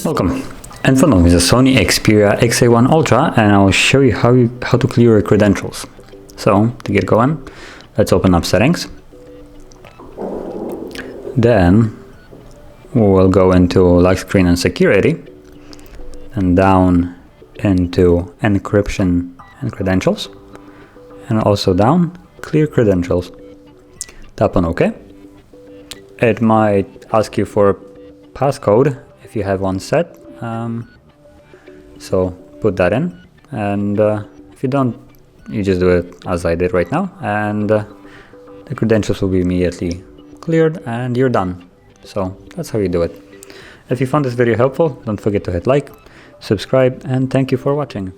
Welcome. In front of me is a SONY Xperia XA1 Ultra, and I'll show you how to clear your credentials. So to get going, let's open up settings. Then we'll go into lock screen and security, and down into encryption and credentials, and also down clear credentials. Tap on OK. It might ask you for a passcode if you have one set, so put that in, and if you don't, you just do it as I did right now, and the credentials will be immediately cleared and you're done. So that's how you do it. If you found this video helpful, don't forget to hit like, subscribe, and thank you for watching.